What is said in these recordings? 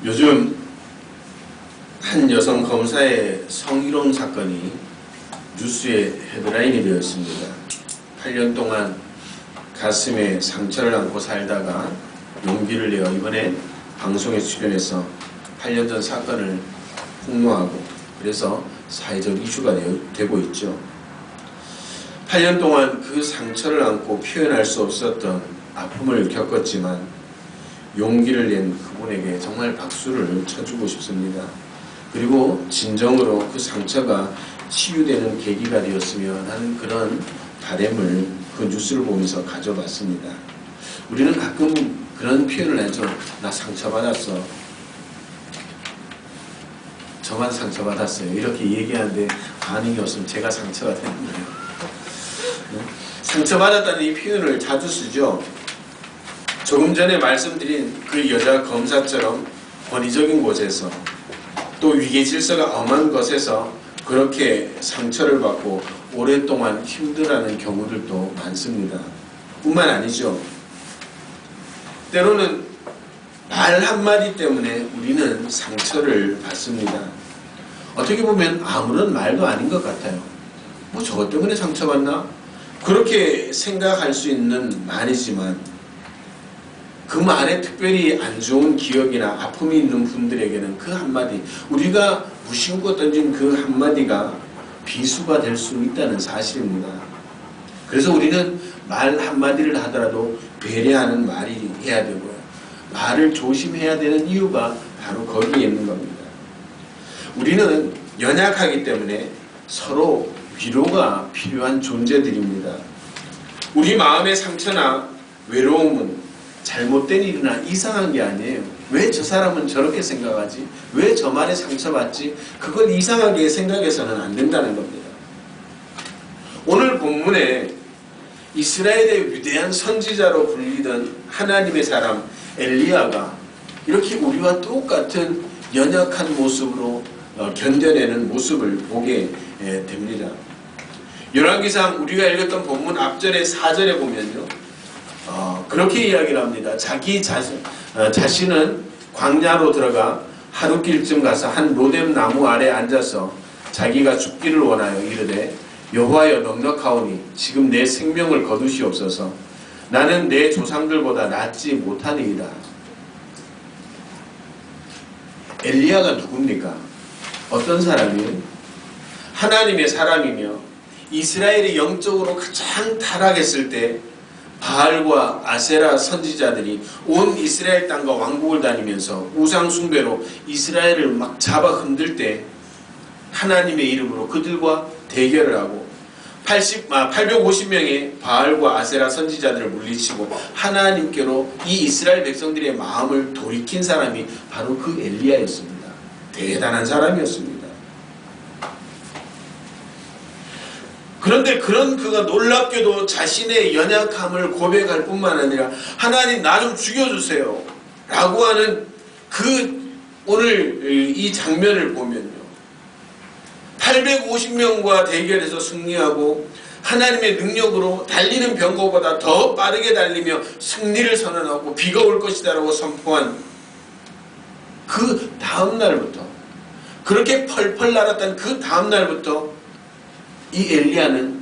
요즘 한 여성 검사의 성희롱 사건이 뉴스의 헤드라인이 되어 있습니다. 8년 동안 가슴에 상처를 안고 살다가 용기를 내어 이번에 방송에 출연해서 8년 전 사건을 폭로하고 그래서 사회적 이슈가 되고 있죠. 8년 동안 그 상처를 안고 표현할 수 없었던 아픔을 겪었지만 용기를 낸 그분에게 정말 박수를 쳐주고 싶습니다. 그리고 진정으로 그 상처가 치유되는 계기가 되었으면 하는 그런 바람을 그 뉴스를 보면서 가져봤습니다. 우리는 가끔 그런 표현을 하죠. 나 상처받았어. 저만 상처받았어요. 이렇게 얘기하는데 반응이 없으면 제가 상처가 되는 거예요. 상처받았다는 이 표현을 자주 쓰죠. 조금 전에 말씀드린 그 여자 검사처럼 권위적인 곳에서 또 위계 질서가 엄한 것에서 그렇게 상처를 받고 오랫동안 힘들어하는 경우들도 많습니다. 뿐만 아니죠. 때로는 말 한마디 때문에 우리는 상처를 받습니다. 어떻게 보면 아무런 말도 아닌 것 같아요. 뭐 저것 때문에 상처받나? 그렇게 생각할 수 있는 말이지만 그 말에 특별히 안 좋은 기억이나 아픔이 있는 분들에게는 그 한마디, 우리가 무심코 던진 그 한마디가 비수가 될 수 있다는 사실입니다. 그래서 우리는 말 한마디를 하더라도 배려하는 말이 해야 되고요. 말을 조심해야 되는 이유가 바로 거기에 있는 겁니다. 우리는 연약하기 때문에 서로 위로가 필요한 존재들입니다. 우리 마음의 상처나 외로움은 잘못된 일이나 이상한 게 아니에요. 왜 저 사람은 저렇게 생각하지? 왜 저 말에 상처받지? 그걸 이상하게 생각해서는 안 된다는 겁니다. 오늘 본문에 이스라엘의 위대한 선지자로 불리던 하나님의 사람 엘리야가 이렇게 우리와 똑같은 연약한 모습으로 견뎌내는 모습을 보게 됩니다. 열왕기상 우리가 읽었던 본문 앞절의 4절에 보면요. 그렇게 이야기를 합니다. 자기 자신은 광야로 들어가 하루길쯤 가서 한 로뎀 나무 아래 앉아서 자기가 죽기를 원하여 이르되 여호와여 넉넉하오니 지금 내 생명을 거두시옵소서. 나는 내 조상들보다 낫지 못하니이다. 엘리야가 누굽니까? 어떤 사람이에요? 하나님의 사람이며 이스라엘이 영적으로 가장 타락했을 때 바알과 아세라 선지자들이 온 이스라엘 땅과 왕국을 다니면서 우상 숭배로 이스라엘을 막 잡아 흔들 때 하나님의 이름으로 그들과 대결을 하고 850명의 바알과 아세라 선지자들을 물리치고 하나님께로 이 이스라엘 백성들의 마음을 돌이킨 사람이 바로 그 엘리야였습니다. 대단한 사람이었습니다. 그런데 그가 놀랍게도 자신의 연약함을 고백할 뿐만 아니라 하나님 나 좀 죽여주세요 라고 하는 오늘 이 장면을 보면요. 850명과 대결해서 승리하고 하나님의 능력으로 달리는 병거보다 더 빠르게 달리며 승리를 선언하고 비가 올 것이다 라고 선포한 그 다음 날부터, 그렇게 펄펄 날았던 그 다음 날부터 이 엘리야는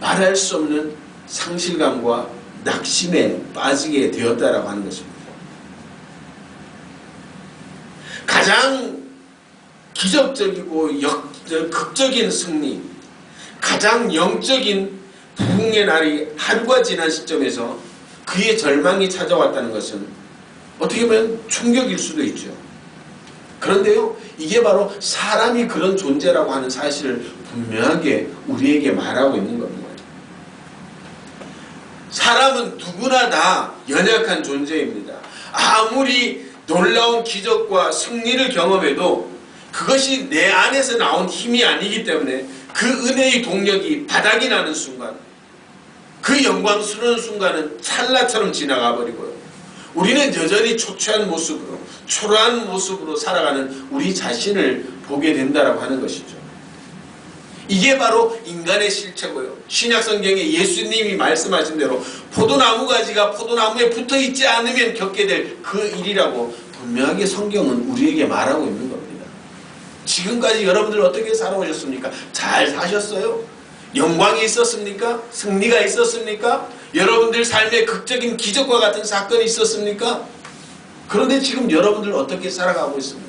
말할 수 없는 상실감과 낙심에 빠지게 되었다라고 하는 것입니다. 가장 기적적이고 극적인 승리, 가장 영적인 부흥의 날이 하루가 지난 시점에서 그의 절망이 찾아왔다는 것은 어떻게 보면 충격일 수도 있죠. 그런데요, 이게 바로 사람이 그런 존재라고 하는 사실을 분명하게 우리에게 말하고 있는 겁니다. 사람은 누구나 다 연약한 존재입니다. 아무리 놀라운 기적과 승리를 경험해도 그것이 내 안에서 나온 힘이 아니기 때문에 그 은혜의 동력이 바닥이 나는 순간, 그 영광스러운 순간은 찰나처럼 지나가 버리고요. 우리는 여전히 초췌한 모습으로, 초라한 모습으로 살아가는 우리 자신을 보게 된다라고 하는 것이죠. 이게 바로 인간의 실체고요. 신약성경에 예수님이 말씀하신 대로 포도나무 가지가 포도나무에 붙어있지 않으면 겪게 될 그 일이라고 분명하게 성경은 우리에게 말하고 있는 겁니다. 지금까지 여러분들 어떻게 살아오셨습니까? 잘 사셨어요? 영광이 있었습니까? 승리가 있었습니까? 여러분들 삶에 극적인 기적과 같은 사건이 있었습니까? 그런데 지금 여러분들 어떻게 살아가고 있습니까?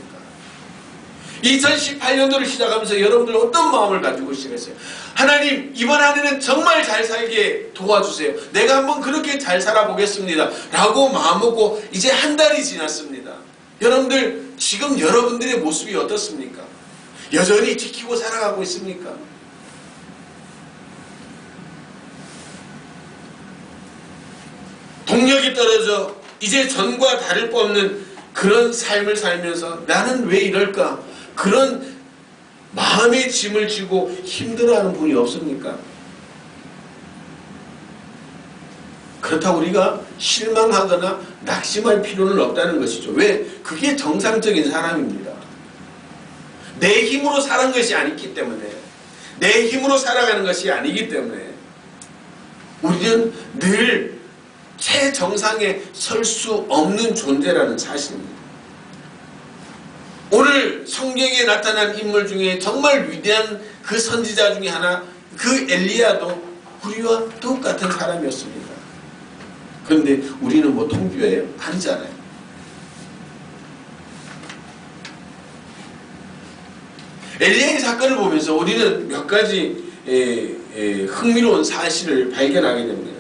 2018년도를 시작하면서 여러분들 어떤 마음을 가지고 시작했어요? 하나님, 이번 한 해는 정말 잘 살게 도와주세요. 내가 한번 그렇게 잘 살아보겠습니다. 라고 마음먹고 이제 한 달이 지났습니다. 여러분들, 지금 여러분들의 모습이 어떻습니까? 여전히 지키고 살아가고 있습니까? 동력이 떨어져 이제 전과 다를 바 없는 그런 삶을 살면서 나는 왜 이럴까? 그런 마음의 짐을 지고 힘들어하는 분이 없습니까? 그렇다고 우리가 실망하거나 낙심할 필요는 없다는 것이죠. 왜? 그게 정상적인 사람입니다. 내 힘으로 사는 것이 아니기 때문에, 내 힘으로 살아가는 것이 아니기 때문에 우리는 늘 최정상에 설 수 없는 존재라는 사실입니다. 오늘 성경에 나타난 인물 중에 정말 위대한 그 선지자 중에 하나, 그 엘리야도 우리와 똑같은 사람이었습니다. 그런데 우리는 뭐 통교예요? 아니잖아요. 엘리야의 사건을 보면서 우리는 몇 가지 흥미로운 사실을 발견하게 됩니다.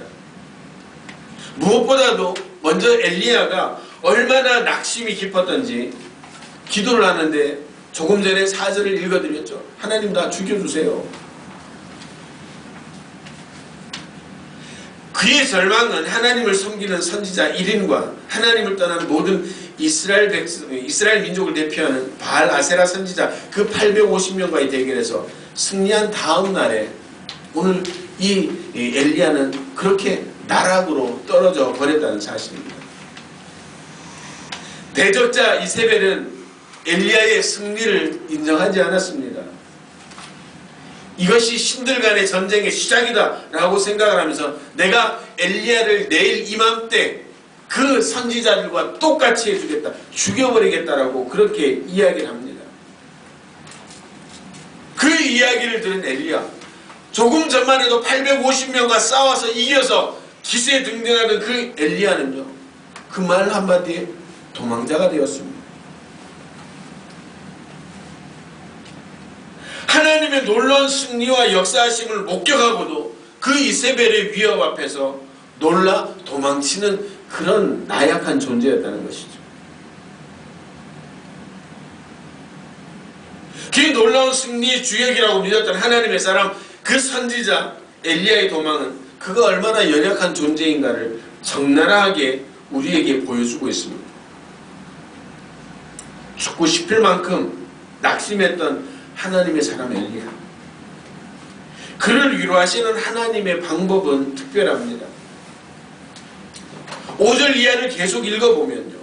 무엇보다도 먼저 엘리야가 얼마나 낙심이 깊었던지 기도를 하는데 조금 전에 4절을 읽어드렸죠. 하나님 나 죽여주세요. 그의 절망은 하나님을 섬기는 선지자 1인과 하나님을 떠난 모든 이스라엘 민족을 대표하는 바알 아세라 선지자 그 850명과의 대결에서 승리한 다음 날에 오늘 이 엘리야는 그렇게 나락으로 떨어져 버렸다는 사실입니다. 대적자 이세벨은 엘리야의 승리를 인정하지 않았습니다. 이것이 신들 간의 전쟁의 시작이다 라고 생각을 하면서 내가 엘리야를 내일 이맘때 그 선지자들과 똑같이 해주겠다, 죽여버리겠다라고 그렇게 이야기를 합니다. 그 이야기를 들은 엘리야, 조금 전만 해도 850명과 싸워서 이겨서 기세등등하는 그 엘리야는요, 그 말 한마디에 도망자가 되었습니다. 하나님의 놀라운 승리와 역사하심을 목격하고도 그 이세벨의 위협 앞에서 놀라 도망치는 그런 나약한 존재였다는 것이죠. 그 놀라운 승리의 주역이라고 믿었던 하나님의 사람 그 선지자 엘리야의 도망은 그가 얼마나 연약한 존재인가를 적나라하게 우리에게 보여주고 있습니다. 죽고 싶을 만큼 낙심했던 하나님의 사람 엘리야, 그를 위로하시는 하나님의 방법은 특별합니다. 5절 이하를 계속 읽어보면요,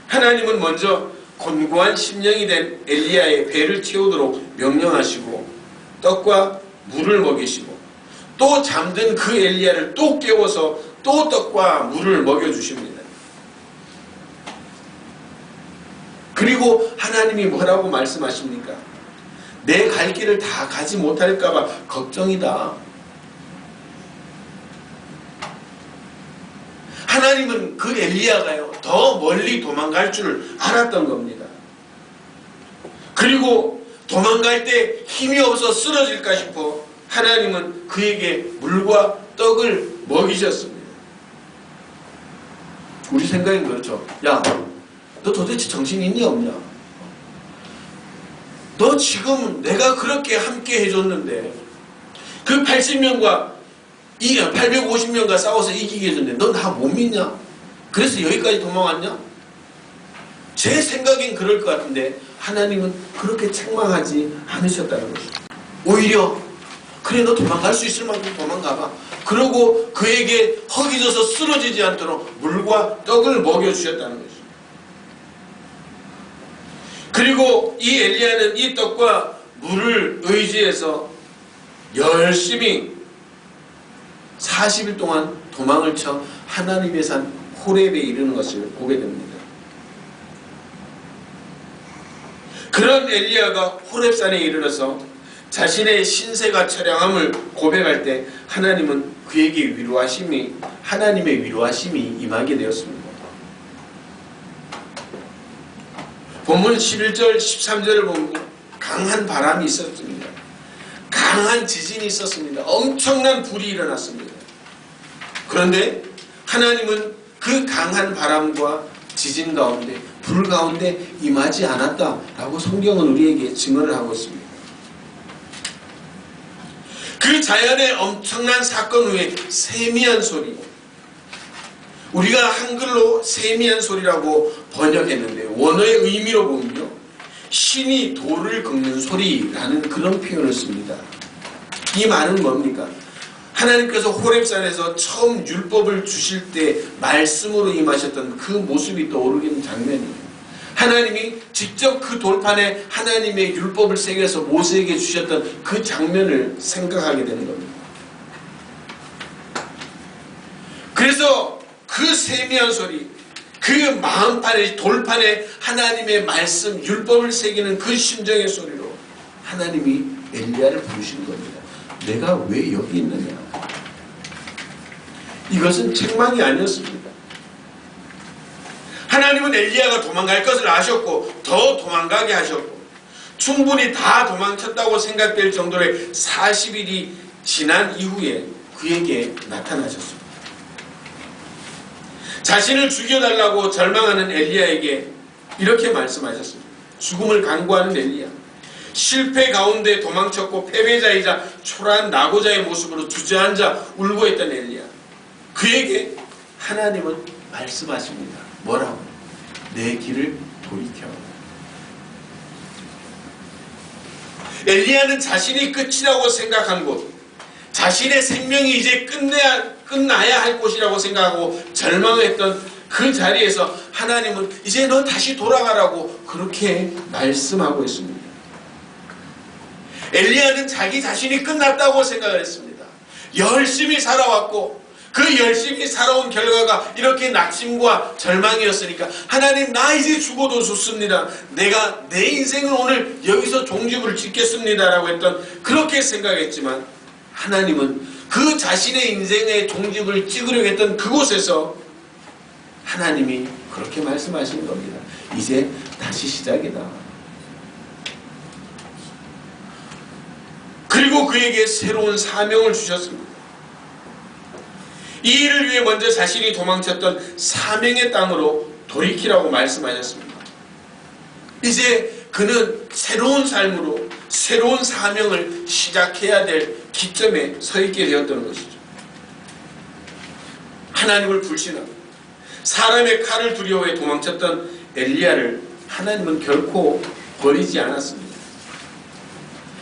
하나님은 먼저 곤고한 심령이 된 엘리야의 배를 채우도록 명령하시고 떡과 물을 먹이시고 또 잠든 그 엘리야를 또 깨워서 또 떡과 물을 먹여주십니다. 그리고 하나님이 뭐라고 말씀하십니까? 내 갈 길을 다 가지 못할까봐 걱정이다. 하나님은 그 엘리야가요, 더 멀리 도망갈 줄을 알았던 겁니다. 그리고 도망갈 때 힘이 없어 쓰러질까 싶어 하나님은 그에게 물과 떡을 먹이셨습니다. 우리 생각엔 그렇죠. 야, 너 도대체 정신이 있냐 없냐? 너 지금 내가 그렇게 함께 해줬는데 그 80명과 850명과 싸워서 이기게 해줬는데 너 나 못 믿냐? 그래서 여기까지 도망왔냐? 제 생각엔 그럴 것 같은데 하나님은 그렇게 책망하지 않으셨다는 것이죠. 오히려 그래 너 도망갈 수 있을 만큼 도망가봐. 그러고 그에게 허기져서 쓰러지지 않도록 물과 떡을 먹여주셨다는 것이죠. 그리고 이 엘리야는 이 떡과 물을 의지해서 열심히 40일 동안 도망을 쳐 하나님의 산 호렙에 이르는 것을 보게 됩니다. 그런 엘리야가 호렙산에 이르러서 자신의 신세가 처량함을 고백할 때 하나님은 그에게 하나님의 위로하심이 임하게 되었습니다. 본문 11절 13절을 보면 강한 바람이 있었습니다. 강한 지진이 있었습니다. 엄청난 불이 일어났습니다. 그런데 하나님은 그 강한 바람과 지진 가운데 불 가운데 임하지 않았다라고 성경은 우리에게 증언을 하고 있습니다. 그 자연의 엄청난 사건 후에 세미한 소리, 우리가 한글로 세미한 소리라고 번역했는데 원어의 의미로 보면요, 신이 돌을 긁는 소리라는 그런 표현을 씁니다. 이 말은 뭡니까? 하나님께서 호렙산에서 처음 율법을 주실 때 말씀으로 임하셨던 그 모습이 떠오르는 장면이에요. 하나님이 직접 그 돌판에 하나님의 율법을 새겨서 모세에게 주셨던 그 장면을 생각하게 되는 겁니다. 그래서 그 세미한 소리, 그 마음판에 돌판에 하나님의 말씀 율법을 새기는 그 심정의 소리로 하나님이 엘리야를 부르신 겁니다. 내가 왜 여기 있느냐? 이것은 책망이 아니었습니다. 하나님은 엘리야가 도망갈 것을 아셨고 더 도망가게 하셨고 충분히 다 도망쳤다고 생각될 정도의 40일이 지난 이후에 그에게 나타나셨습니다. 자신을 죽여달라고 절망하는 엘리야에게 이렇게 말씀하셨습니다. 죽음을 간구하는 엘리야, 실패 가운데 도망쳤고 패배자이자 초라한 낙오자의 모습으로 주저앉아 울고 있던 엘리야, 그에게 하나님은 말씀하십니다. 뭐라고? 내 길을 돌이켜. 엘리야는 자신이 끝이라고 생각한 곳, 자신의 생명이 이제 끝나야 할 곳이라고 생각하고 절망했던 그 자리에서 하나님은 이제 너 다시 돌아가라고 그렇게 말씀하고 있습니다. 엘리야는 자기 자신이 끝났다고 생각을 했습니다. 열심히 살아왔고 그 열심히 살아온 결과가 이렇게 낙심과 절망이었으니까 하나님, 나 이제 죽어도 좋습니다. 내가 내 인생을 오늘 여기서 종집을 짓겠습니다 라고 했던, 그렇게 생각했지만 하나님은 그 자신의 인생의 종집을 찍으려고 했던 그곳에서 하나님이 그렇게 말씀하시는 겁니다. 이제 다시 시작이다. 그리고 그에게 새로운 사명을 주셨습니다. 이 일을 위해 먼저 자신이 도망쳤던 사명의 땅으로 돌이키라고 말씀하셨습니다. 이제 그는 새로운 삶으로 새로운 사명을 시작해야 될 기점에 서 있게 되었던 것이죠. 하나님을 불신하고 사람의 칼을 두려워해 도망쳤던 엘리야를 하나님은 결코 버리지 않았습니다.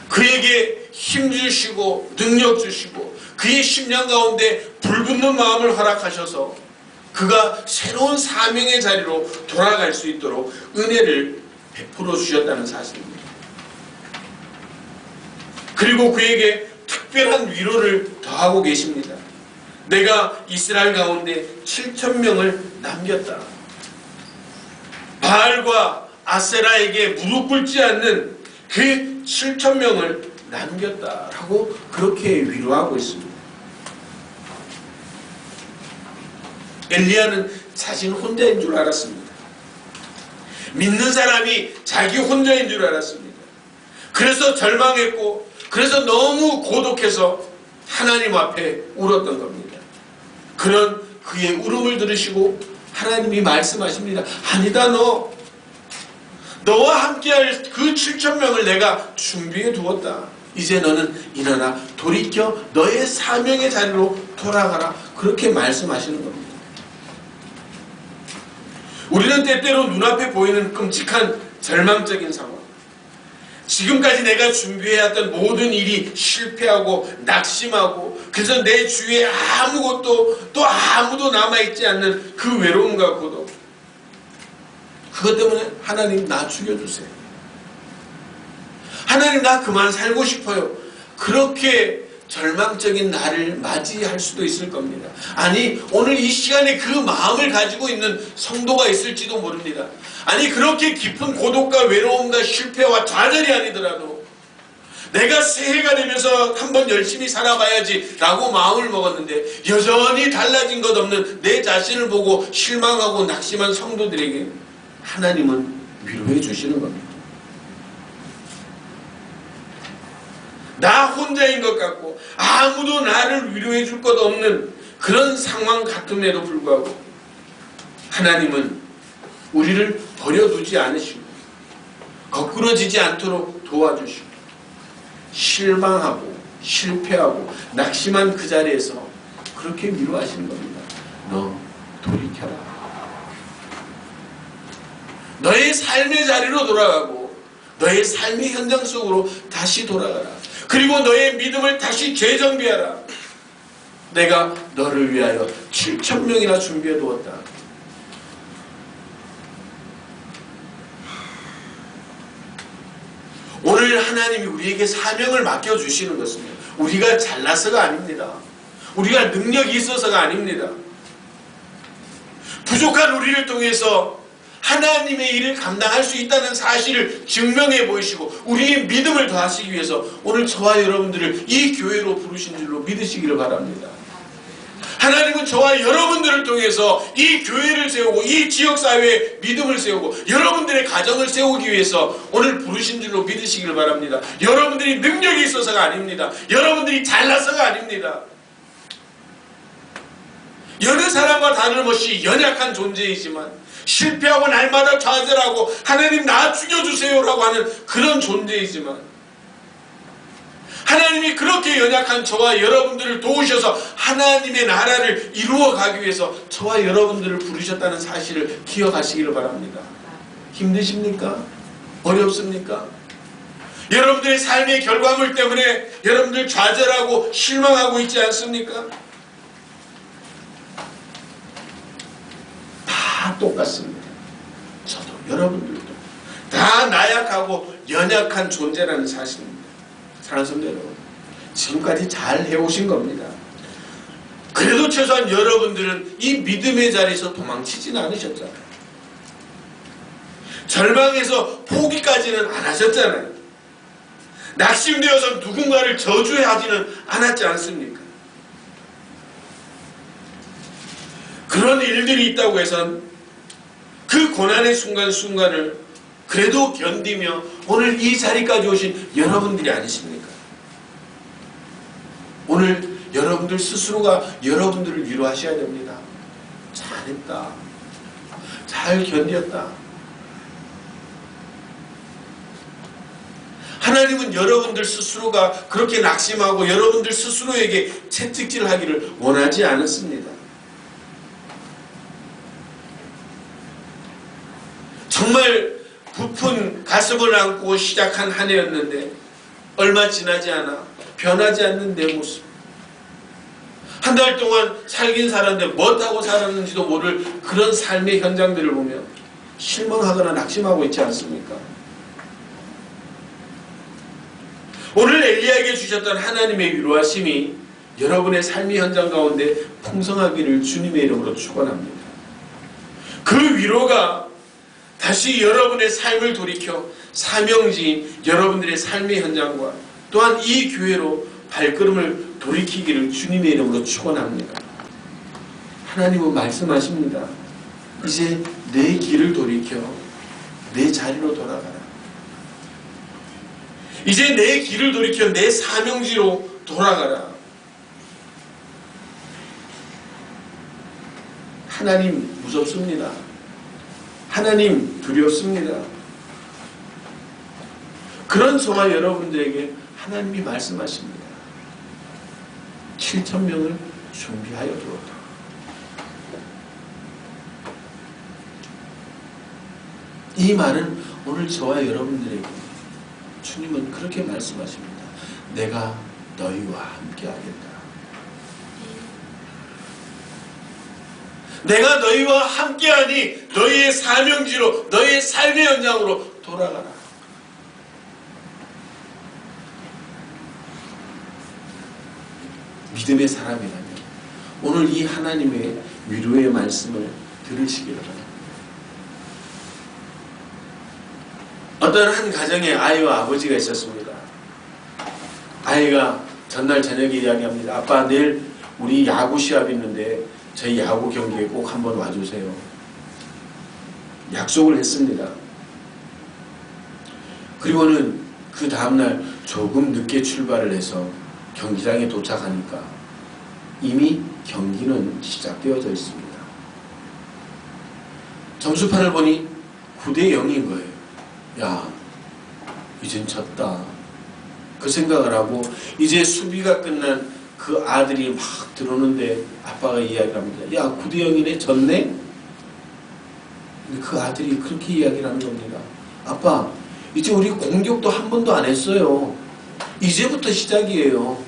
그에게 힘 주시고 능력 주시고 그의 심령 가운데 불붙는 마음을 허락하셔서 그가 새로운 사명의 자리로 돌아갈 수 있도록 은혜를 베풀어 주셨다는 사실입니다. 그리고 그에게 특별한 위로를 더하고 계십니다. 내가 이스라엘 가운데 7,000명을 남겼다. 바알과 아세라에게 무릎 꿇지 않는 그 7,000명을 남겼다라고 그렇게 위로하고 있습니다. 엘리야는 자신 혼자인 줄 알았습니다. 믿는 사람이 자기 혼자인 줄 알았습니다. 그래서 절망했고 그래서 너무 고독해서 하나님 앞에 울었던 겁니다. 그런 그의 울음을 들으시고 하나님이 말씀하십니다. 아니다, 너와 함께할 그 7,000명을 내가 준비해 두었다. 이제 너는 일어나 돌이켜 너의 사명의 자리로 돌아가라. 그렇게 말씀하시는 겁니다. 우리는 때때로 눈앞에 보이는 끔찍한 절망적인 상황, 지금까지 내가 준비해왔던 모든 일이 실패하고 낙심하고 그래서 내 주위에 아무것도 또 아무도 남아있지 않는 그 외로움과 고독, 그것 때문에 하나님 나 죽여주세요. 하나님 나 그만 살고 싶어요. 그렇게 절망적인 날을 맞이할 수도 있을 겁니다. 아니, 오늘 이 시간에 그 마음을 가지고 있는 성도가 있을지도 모릅니다. 아니, 그렇게 깊은 고독과 외로움과 실패와 좌절이 아니더라도 내가 새해가 되면서 한번 열심히 살아봐야지 라고 마음을 먹었는데 여전히 달라진 것 없는 내 자신을 보고 실망하고 낙심한 성도들에게 하나님은 위로해 주시는 겁니다. 나 혼자인 것 같고 아무도 나를 위로해 줄 것 없는 그런 상황 같음에도 불구하고 하나님은 우리를 버려두지 않으시고 거꾸러지지 않도록 도와주시고 실망하고 실패하고 낙심한 그 자리에서 그렇게 위로하시는 겁니다. 너 돌이켜라. 너의 삶의 자리로 돌아가고 너의 삶의 현장 속으로 다시 돌아가라. 그리고 너의 믿음을 다시 재정비하라. 내가 너를 위하여 7,000명이나 준비해 두었다. 오늘 하나님이 우리에게 사명을 맡겨주시는 것은 우리가 잘나서가 아닙니다. 우리가 능력이 있어서가 아닙니다. 부족한 우리를 통해서 하나님의 일을 감당할 수 있다는 사실을 증명해 보이시고 우리의 믿음을 더하시기 위해서 오늘 저와 여러분들을 이 교회로 부르신 줄로 믿으시기를 바랍니다. 하나님은 저와 여러분들을 통해서 이 교회를 세우고 이 지역사회에 믿음을 세우고 여러분들의 가정을 세우기 위해서 오늘 부르신 줄로 믿으시기를 바랍니다. 여러분들이 능력이 있어서가 아닙니다. 여러분들이 잘나서가 아닙니다. 여느 사람과 다름없이 연약한 존재이지만 실패하고 날마다 좌절하고 하나님 나 죽여주세요라고 하는 그런 존재이지만 하나님이 그렇게 연약한 저와 여러분들을 도우셔서 하나님의 나라를 이루어가기 위해서 저와 여러분들을 부르셨다는 사실을 기억하시기를 바랍니다. 힘드십니까? 어렵습니까? 여러분들의 삶의 결과물 때문에 여러분들 좌절하고 실망하고 있지 않습니까? 다 똑같습니다. 저도 여러분들도 다 나약하고 연약한 존재라는 사실입니다. 사랑하는 성도 여러분, 지금까지 잘 해오신 겁니다. 그래도 최소한 여러분들은 이 믿음의 자리에서 도망치지는 않으셨잖아요. 절망해서 포기까지는 안 하셨잖아요. 낙심되어서 누군가를 저주하지는 않았지 않습니까? 그런 일들이 있다고 해서 그 고난의 순간순간을 그래도 견디며 오늘 이 자리까지 오신 여러분들이 아니십니까? 오늘 여러분들 스스로가 여러분들을 위로하셔야 됩니다. 잘했다. 잘 견뎠다. 하나님은 여러분들 스스로가 그렇게 낙심하고 여러분들 스스로에게 채찍질하기를 원하지 않았습니다. 정말 부푼 가슴을 안고 시작한 한 해였는데 얼마 지나지 않아 변하지 않는 내 모습, 한 달 동안 살긴 살았는데 못하고 살았는지도 모를 그런 삶의 현장들을 보며 실망하거나 낙심하고 있지 않습니까? 오늘 엘리야에게 주셨던 하나님의 위로하심이 여러분의 삶의 현장 가운데 풍성하기를 주님의 이름으로 축원합니다. 그 위로가 다시 여러분의 삶을 돌이켜 사명지인 여러분들의 삶의 현장과 또한 이 교회로 발걸음을 돌이키기를 주님의 이름으로 축원합니다. 하나님은 말씀하십니다. 이제 내 길을 돌이켜 내 자리로 돌아가라. 이제 내 길을 돌이켜 내 사명지로 돌아가라. 하나님 무섭습니다. 하나님 두렵습니다. 그런 저와 여러분들에게 하나님이 말씀하십니다. 7,000명을 준비하여 두었다. 이 말은 오늘 저와 여러분들에게 주님은 그렇게 말씀하십니다. 내가 너희와 함께 하겠다. 내가 너희와 함께하니 너희의 사명지로 너희의 삶의 현장으로 돌아가라. 믿음의 사람이라면 오늘 이 하나님의 위로의 말씀을 들으시기를 바랍니다. 어떤 한 가정에 아이와 아버지가 있었습니다. 아이가 전날 저녁에 이야기합니다. 아빠, 내일 우리 야구 시합이 있는데 저희 야구 경기에 꼭 한번 와주세요. 약속을 했습니다. 그리고는 그 다음날 조금 늦게 출발을 해서 경기장에 도착하니까 이미 경기는 시작되어져 있습니다. 점수판을 보니 9대 0인 거예요. 야, 이젠 졌다. 그 생각을 하고 이제 수비가 끝난 그 아들이 막 들어오는데 아빠가 이야기합니다. 야, 9대 0이네? 졌네? 근데 그 아들이 그렇게 이야기를 하는 겁니다. 아빠, 이제 우리 공격도 한 번도 안 했어요. 이제부터 시작이에요.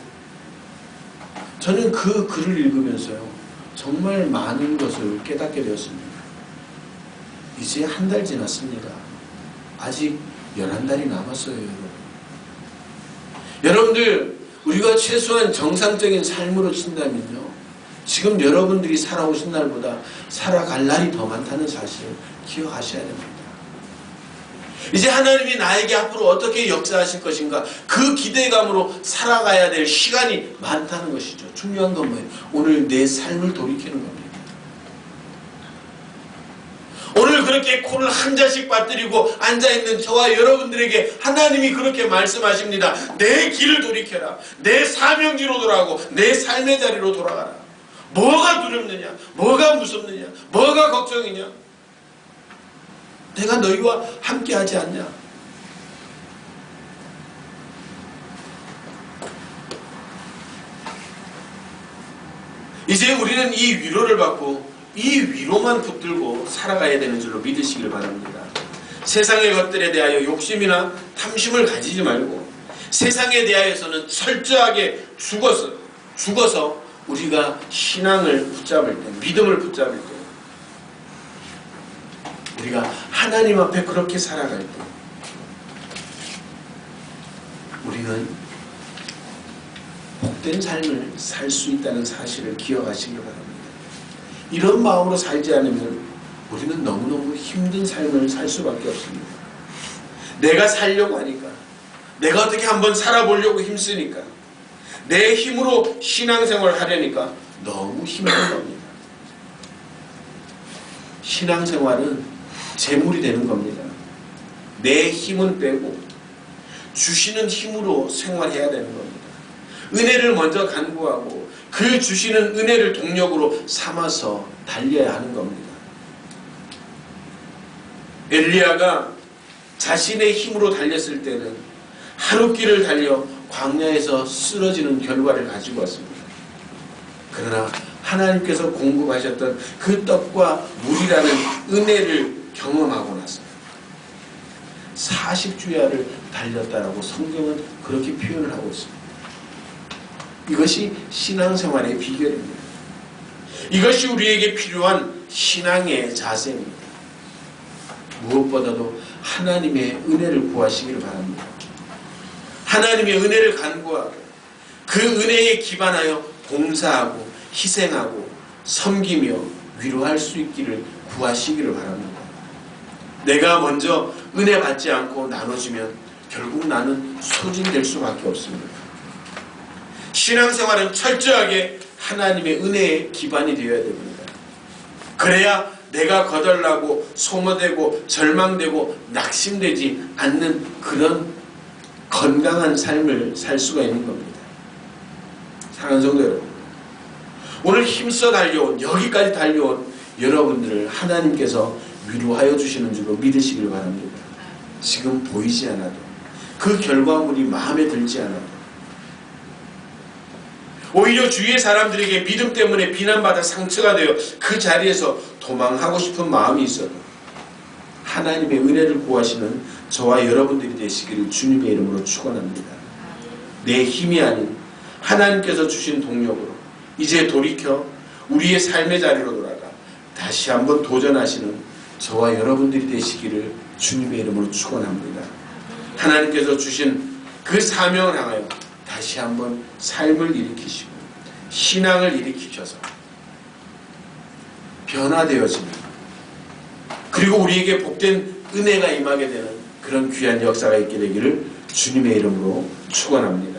저는 그 글을 읽으면서요, 정말 많은 것을 깨닫게 되었습니다. 이제 한 달 지났습니다. 아직 11달이 남았어요, 여러분. 여러분들, 우리가 최소한 정상적인 삶으로 친다면요, 지금 여러분들이 살아오신 날보다 살아갈 날이 더 많다는 사실을 기억하셔야 됩니다. 이제 하나님이 나에게 앞으로 어떻게 역사하실 것인가, 그 기대감으로 살아가야 될 시간이 많다는 것이죠. 중요한 건 뭐예요? 오늘 내 삶을 돌이키는 겁니다. 오늘 그렇게 코를 한 잔씩 빠뜨리고 앉아있는 저와 여러분들에게 하나님이 그렇게 말씀하십니다. 내 길을 돌이켜라. 내 사명지로 돌아가고 내 삶의 자리로 돌아가라. 뭐가 두렵느냐? 뭐가 무섭느냐? 뭐가 걱정이냐? 내가 너희와 함께하지 않냐? 이제 우리는 이 위로를 받고 이 위로만 붙들고 살아가야 되는 줄로 믿으시길 바랍니다. 세상의 것들에 대하여 욕심이나 탐심을 가지지 말고 세상에 대하여서는 철저하게 죽어서 우리가 신앙을 붙잡을 때, 믿음을 붙잡을 때, 우리가 하나님 앞에 그렇게 살아갈 때 우리는 복된 삶을 살 수 있다는 사실을 기억하시기 바랍니다. 이런 마음으로 살지 않으면 우리는 너무너무 힘든 삶을 살 수밖에 없습니다. 내가 살려고 하니까, 내가 어떻게 한번 살아보려고 힘쓰니까, 내 힘으로 신앙생활을 하려니까 너무 힘든 겁니다. 신앙생활은 재물이 되는 겁니다. 내 힘은 빼고 주시는 힘으로 생활해야 되는 겁니다. 은혜를 먼저 간구하고 그 주시는 은혜를 동력으로 삼아서 달려야 하는 겁니다. 엘리야가 자신의 힘으로 달렸을 때는 하룻길을 달려 광야에서 쓰러지는 결과를 가지고 왔습니다. 그러나 하나님께서 공급하셨던 그 떡과 물이라는 은혜를 경험하고 나서 40주야를 달렸다라고 성경은 그렇게 표현을 하고 있습니다. 이것이 신앙생활의 비결입니다. 이것이 우리에게 필요한 신앙의 자세입니다. 무엇보다도 하나님의 은혜를 구하시기를 바랍니다. 하나님의 은혜를 간구하고 그 은혜에 기반하여 봉사하고 희생하고 섬기며 위로할 수 있기를 구하시기를 바랍니다. 내가 먼저 은혜 받지 않고 나눠주면 결국 나는 소진될 수밖에 없습니다. 신앙생활은 철저하게 하나님의 은혜에 기반이 되어야 됩니다. 그래야 내가 거덜나고 소모되고 절망되고 낙심되지 않는 그런 건강한 삶을 살 수가 있는 겁니다. 사랑하는 성도 여러분, 오늘 힘써 달려온, 여기까지 달려온 여러분들을 하나님께서 위로하여 주시는 줄로 믿으시길 바랍니다. 지금 보이지 않아도, 그 결과물이 마음에 들지 않아도, 오히려 주위의 사람들에게 믿음 때문에 비난받아 상처가 되어 그 자리에서 도망하고 싶은 마음이 있어도 하나님의 은혜를 구하시는 저와 여러분들이 되시기를 주님의 이름으로 축원합니다. 내 힘이 아닌 하나님께서 주신 동력으로 이제 돌이켜 우리의 삶의 자리로 돌아가 다시 한번 도전하시는 저와 여러분들이 되시기를 주님의 이름으로 축원합니다. 하나님께서 주신 그 사명을 향하여 다시 한번 삶을 일으키시고 신앙을 일으키셔서 변화되어지는, 그리고 우리에게 복된 은혜가 임하게 되는 그런 귀한 역사가 있게 되기를 주님의 이름으로 축원합니다.